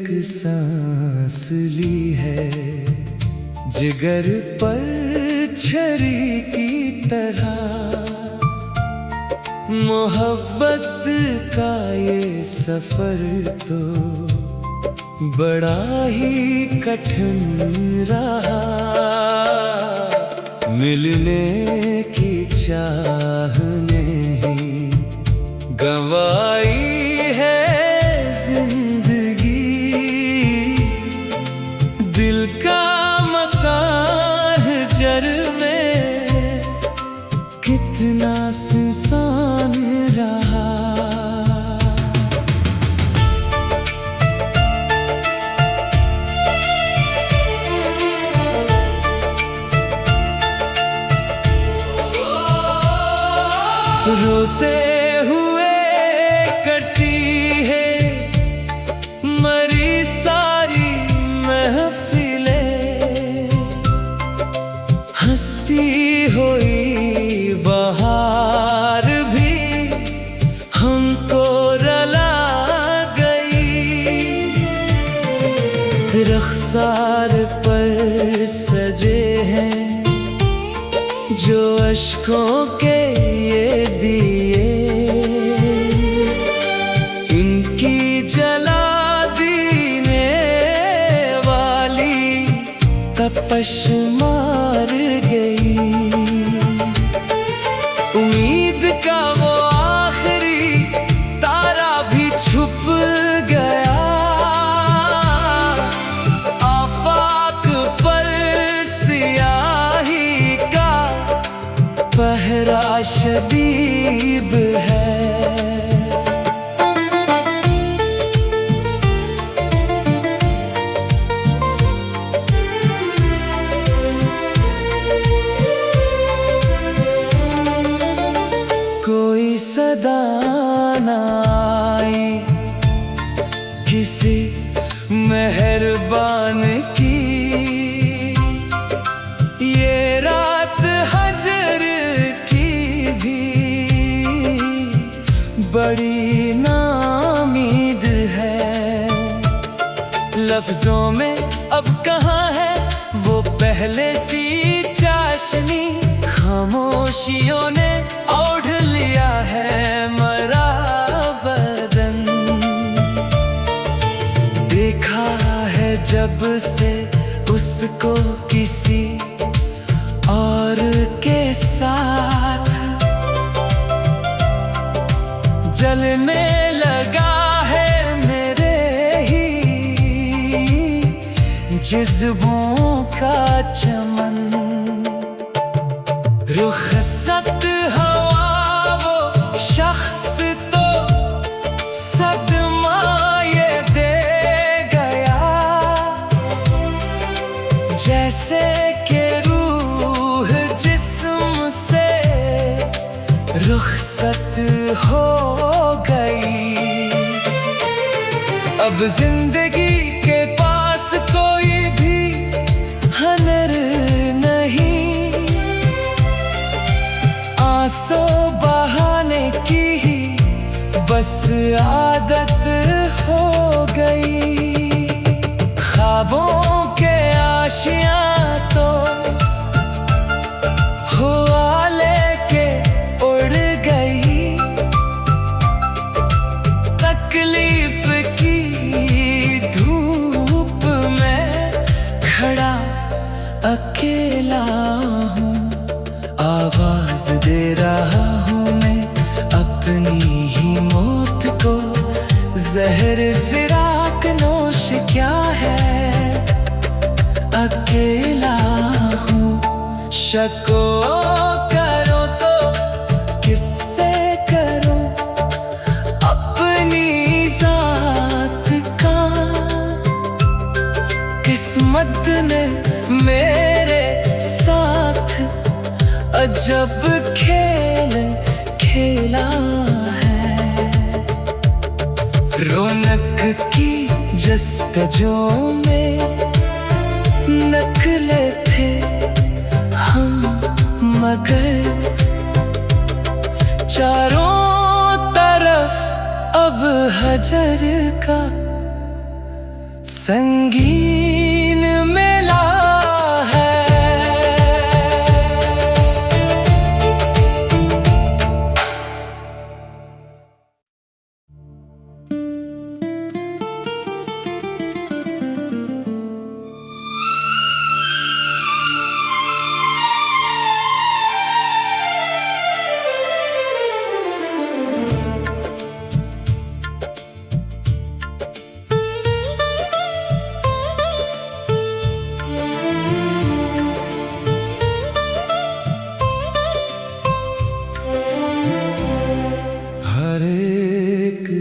एक सांस ली है, जिगर पर छरी की तरह। मोहब्बत का ये सफर तो बड़ा ही कठिन रहा। मिलने की चाह में ही गंवाई है जिंदगी। दिल का मकान जर में कितना सुनसान रहा। रोते हुए कटी है मरी सारी महफिलें। हंसती हुई बहार भी हमको रुला गई। रख़्सार पर सजे हैं जो अश्कों के ये दिए। इनकी जला देने वाली तपश मार गई। उम्मीद का वो आखिरी तारा भी छुप गया। आफाक पर सियाही का पहरा शदीद है। कोई सदा न आई किसी मेहरबान की। ये रात हजर की भी बड़ी नाउम्मीद है। लफ्जों में अब कहाँ है वो पहले सी चाशनी। खामोशियों ने ओढ़ लिया है मरा बदन। देखा है जब से उसको किसी और के साथ। जलने लगा है मेरे ही जज्बों का चमन। रुखसत हवा वो शख्स तो सदमा ये दे गया। जैसे कि रूह जिस्म से रुखसत हो गई। अब जिंदगी के पास कोई भी हनर नहीं। आंसू बहाने की ही बस आदत हो गई। ख्वाबों के आशियां तो हुआ लेके उड़ गई। तकलीफ की धूप में खड़ा अकेला हूँ। आवाज दे रहा हूँ मैं अपनी ही मौत को। जहर फिराक नोश क्या है अकेला हूँ। शको करो तो किससे करो अपनी जात का। किस्मत ने मेरे साथ अजब खेल खेला है। रौनक की जस्तजों में नकले थे हम मगर। चारों तरफ अब हजर का संगीन मेला है।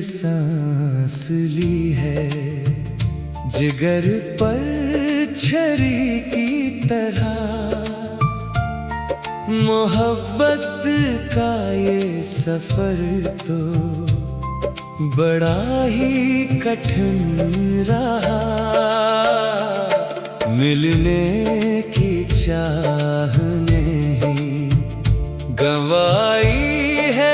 सांस ली है जिगर पर छरी की तरह, मोहब्बत का ये सफर तो बड़ा ही कठिन रहा। मिलने की चाह में ही गंवाई है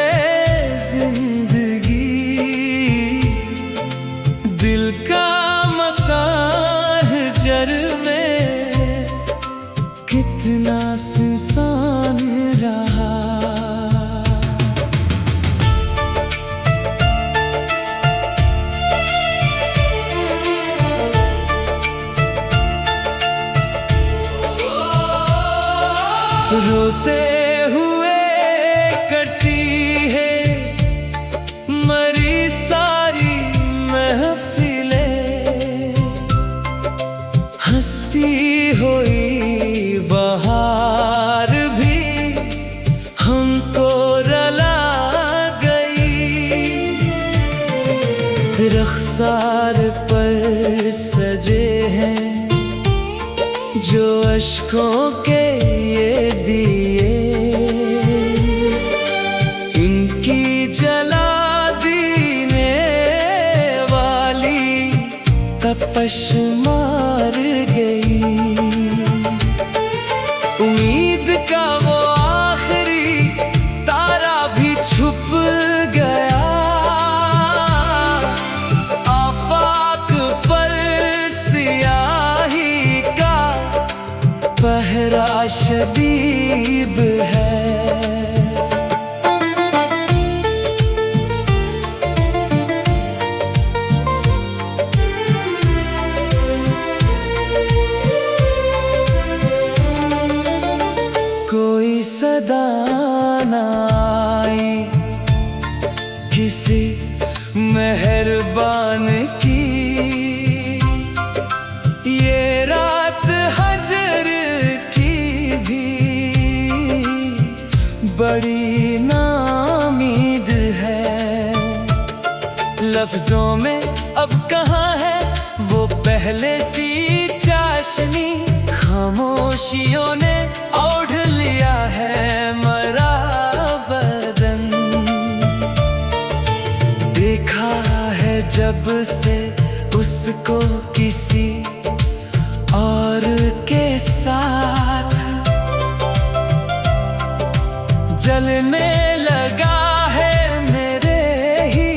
दिल का मकान जर में कितना सुनसान रहा। रोते हुए कटी है मरी सारी महफिलें, हंसती हुई बहार भी हमको रुला गई। रखसार पर सजे हैं जो अश्कों के ये दिए, इनकी जला देने वाली तपश मार गई। उम्मीद का वो आखिरी तारा भी छुप गया, आफाक पर सियाही का पहरा शदीद है। कोई सदा न आई किसी मेहरबान की, ये रात हजर की भी बड़ी नाउम्मीद है। लफ्जों में अब कहाँ है वो पहले सी चाशनी, खामोशियों ने ओढ़ लिया है मरा बदन। देखा है जब से उसको किसी और के साथ, जलने लगा है मेरे ही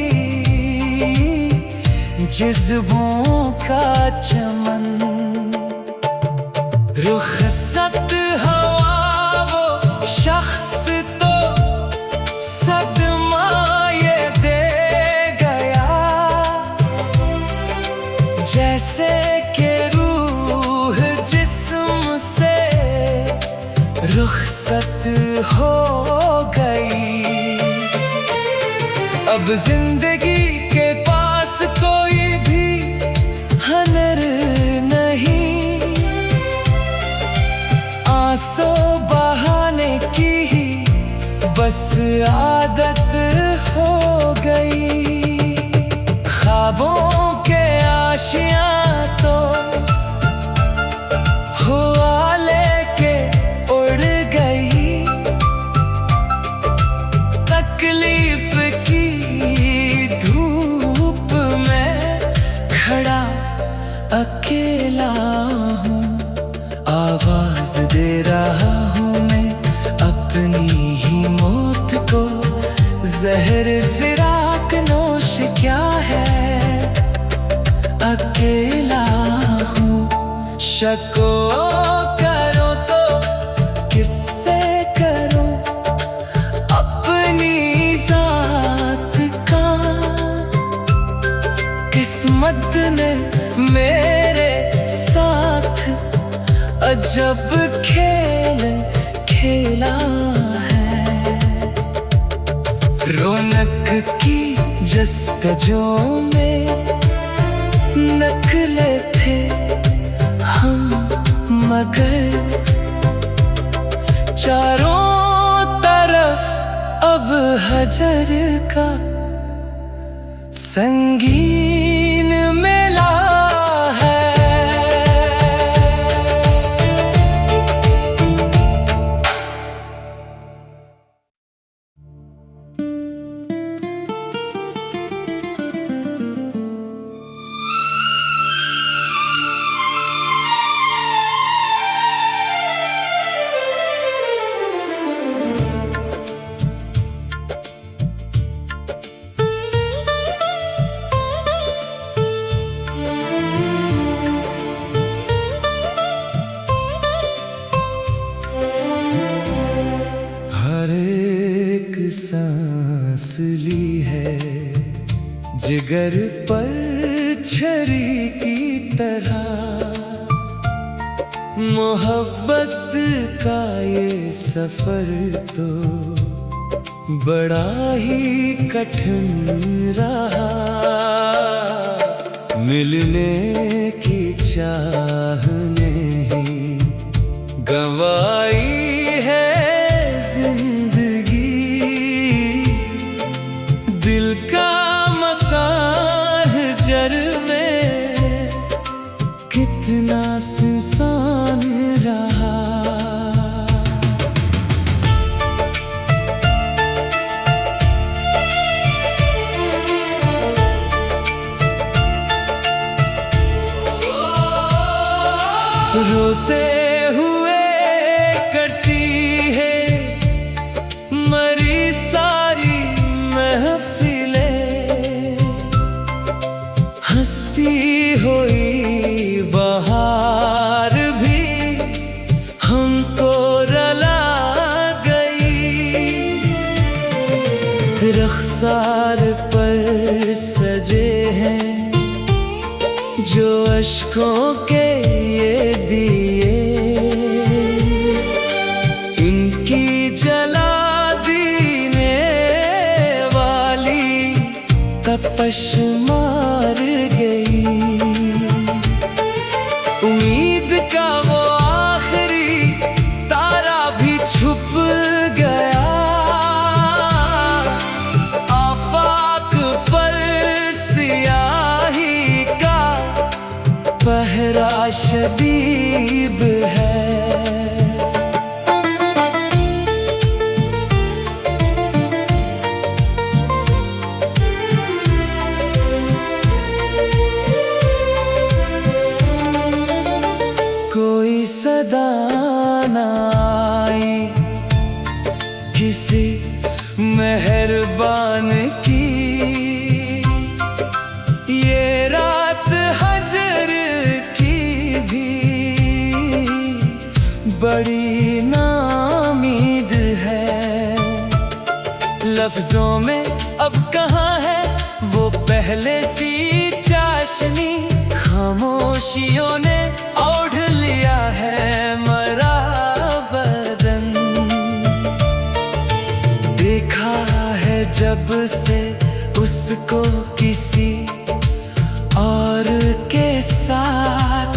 जज्बों का चमन। रुखसत हवा वो शख्स तो सदमा ये दे गया, जैसे कि रूह जिस्म से रुखसत हो गई। अब जिंदगी के पास कोई भी हनर नहीं, आंसू बहाने की ही बस आदत हो गई। ख्वाबों के आशियां तो हुआ लेके उड़ गई, तकलीफ की धूप में खड़ा अकेला हूँ। आवाज दे रहा हूँ मैं अपनी ही मौत को, जहर फिराक नोश क्या है अकेला शको करो तो किससे करो अपनी जात का। किस्मत ने मेरे साथ अजब खेल खेला है। रौनक की जस्तजों में नकले थे हम, मगर चारों तरफ अब हजर का संगीन मेला है। सांस ली है जिगर पर छरी की तरह, मोहब्बत का ये सफर तो बड़ा ही कठिन रहा। मिलने की चाह में ही गंवाई है दिल का मकान जर में कितना सुनसान रहा। रोते हुए कटी है मरी सारी महफिलें, हंसती हुई बहार भी हमको रुला गई। रखसार पर सजे हैं जो अश्कों के ये दिए, इनकी जला देने वाली तपश मार गई। उम्मीद का वो आखिरी तारा भी छुप गया, आफाक पर सियाही का पहरा शदीद है। कोई सदा न आई किसी मेहरबान की, ये रात हजर की भी बड़ी नाउम्मीद है। लफ्जों में अब कहाँ है वो पहले सी चाशनी, खामोशियों ने ओढ़ लिया है मरा बदन। देखा है जब से उसको किसी और के साथ,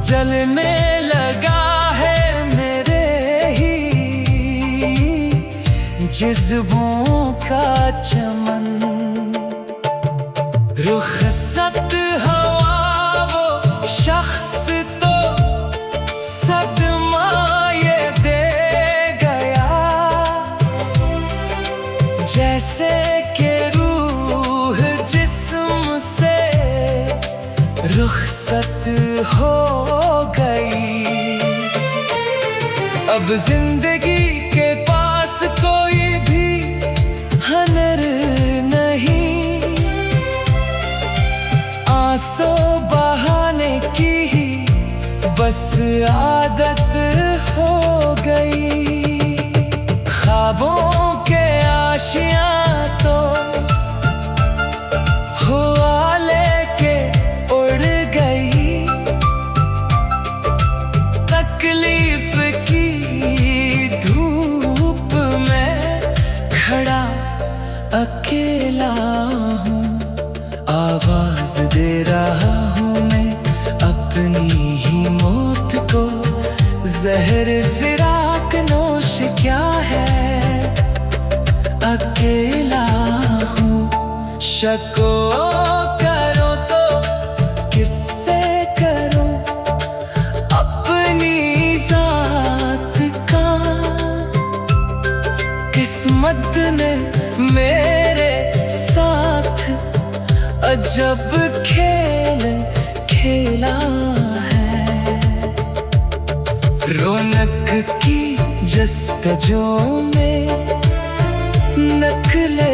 जलने लगा है मेरे ही जज्बों का चमन। रुखसत हवा वो शख्स तो सदमा ये दे गया, जैसे कि रूह जिस्म से रुखसत हो गई। अब जिंदगी के पास कोई भी हनर नहीं, आंसू बहा बस आदत हो गई। ख्वाबों के आशियां तो हुआ लेके उड़ गई। तकलीफ की धूप में खड़ा अकेला हूँ, आवाज दे रहा हूँ मैं अपनी ही मौत को। जहर फिराक नोश क्या है, अकेला हूँ। शको करो तो किससे करो, अपनी जात का। किस्मत ने मेरे साथ अजब खेल खेला है। रौनक की जस्तजों में नखले